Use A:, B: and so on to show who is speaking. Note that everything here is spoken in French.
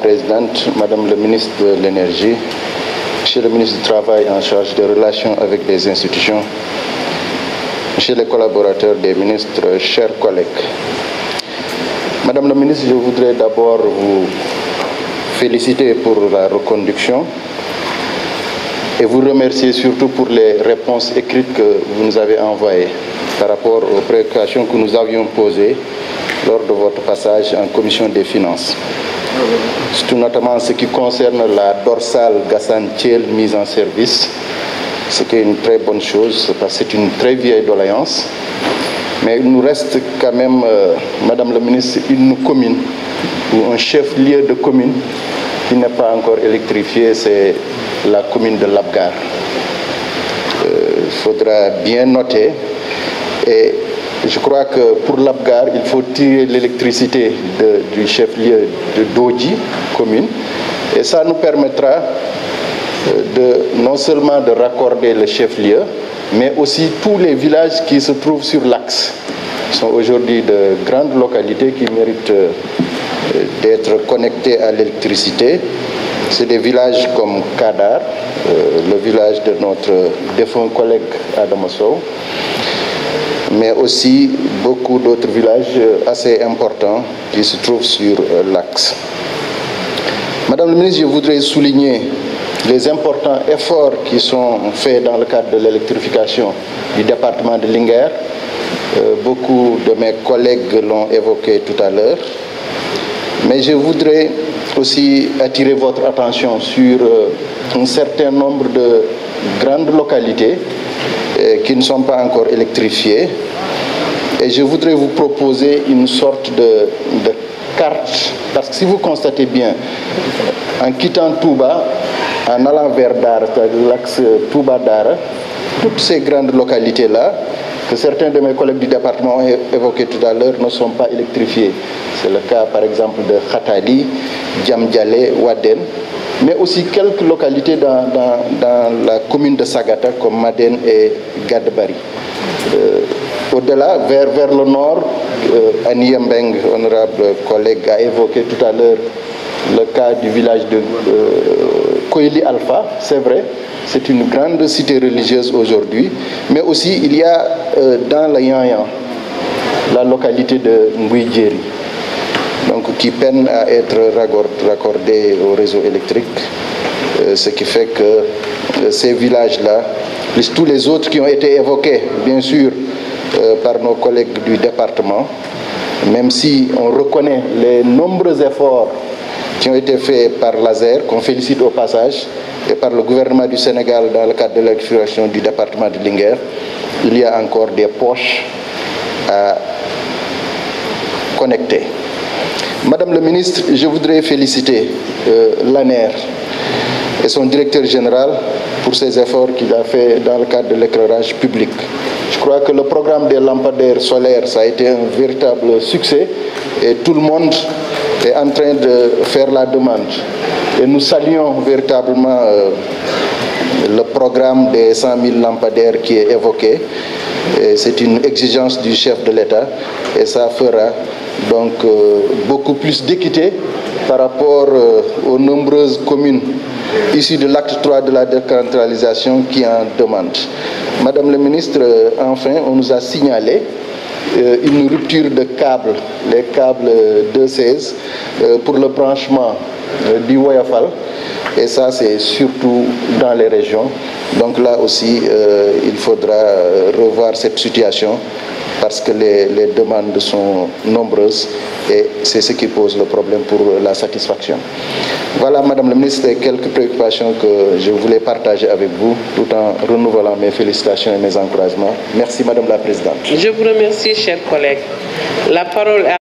A: Présidente, Madame le ministre de l'Énergie, Monsieur le ministre du Travail en charge des relations avec les institutions, Monsieur les collaborateurs des ministres, chers collègues. Madame la ministre, je voudrais d'abord vous féliciter pour la reconduction et vous remercier surtout pour les réponses écrites que vous nous avez envoyées par rapport aux préoccupations que nous avions posées lors de votre passage en commission des finances. Tout notamment ce qui concerne la dorsale Gassane-Thiel mise en service, ce qui est une très bonne chose parce que c'est une très vieille doléance. Mais il nous reste quand même, Madame la ministre, une commune ou un chef-lieu de commune qui n'est pas encore électrifié, c'est la commune de Labgar. Il faudra bien noter. Et je crois que pour Labgar, il faut tirer l'électricité du chef-lieu de Dodji, commune. Et ça nous permettra non seulement de raccorder le chef-lieu, mais aussi tous les villages qui se trouvent sur l'axe. Ce sont aujourd'hui de grandes localités qui méritent d'être connectés à l'électricité. C'est des villages comme Kadar, le village de notre défunt collègue Adama Sow, mais aussi beaucoup d'autres villages assez importants qui se trouvent sur l'axe. Madame la ministre, je voudrais souligner les importants efforts qui sont faits dans le cadre de l'électrification du département de Linguère. Beaucoup de mes collègues l'ont évoqué tout à l'heure. Mais je voudrais aussi attirer votre attention sur un certain nombre de grandes localités qui ne sont pas encore électrifiées. Et je voudrais vous proposer une sorte de carte, parce que si vous constatez bien, en quittant Touba, en allant vers Dara, c'est-à-dire l'axe Touba-Dara, toutes ces grandes localités-là, que certains de mes collègues du département ont évoquées tout à l'heure, ne sont pas électrifiées. C'est le cas par exemple de Khatali, Djamdialé, Waden, mais aussi quelques localités dans la commune de Sagata comme Maden et Gadbari. Au-delà, vers le nord, Annie Mbeng, honorable collègue, a évoqué tout à l'heure le cas du village de Koili Alpha, c'est vrai, c'est une grande cité religieuse aujourd'hui, mais aussi il y a dans la Yanyan, la localité de Ngouidjeri, donc qui peine à être raccordée au réseau électrique, ce qui fait que ces villages-là, plus tous les autres qui ont été évoqués, bien sûr, par nos collègues du département, même si on reconnaît les nombreux efforts qui ont été faits par l'ASER, qu'on félicite au passage, et par le gouvernement du Sénégal dans le cadre de l'électrification du département de Linguère, il y a encore des poches à connecter. Madame le ministre, je voudrais féliciter l'ANER et son directeur général pour ses efforts qu'il a fait dans le cadre de l'éclairage public. Je crois que le programme des lampadaires solaires, ça a été un véritable succès et tout le monde est en train de faire la demande. Et nous saluons véritablement le programme des 100 000 lampadaires qui est évoqué. C'est une exigence du chef de l'État et ça fera donc beaucoup plus d'équité par rapport aux nombreuses communes issues de l'acte 3 de la décentralisation qui en demandent. Madame la ministre, enfin, on nous a signalé une rupture de câbles, les câbles 216 pour le branchement du Woyafal, et ça c'est surtout dans les régions. Donc là aussi, il faudra revoir cette situation parce que les demandes sont nombreuses et c'est ce qui pose le problème pour la satisfaction. Voilà, Madame la ministre, quelques préoccupations que je voulais partager avec vous, tout en renouvelant mes félicitations et mes encouragements. Merci, Madame la Présidente.
B: Je vous remercie, chers collègues. La parole est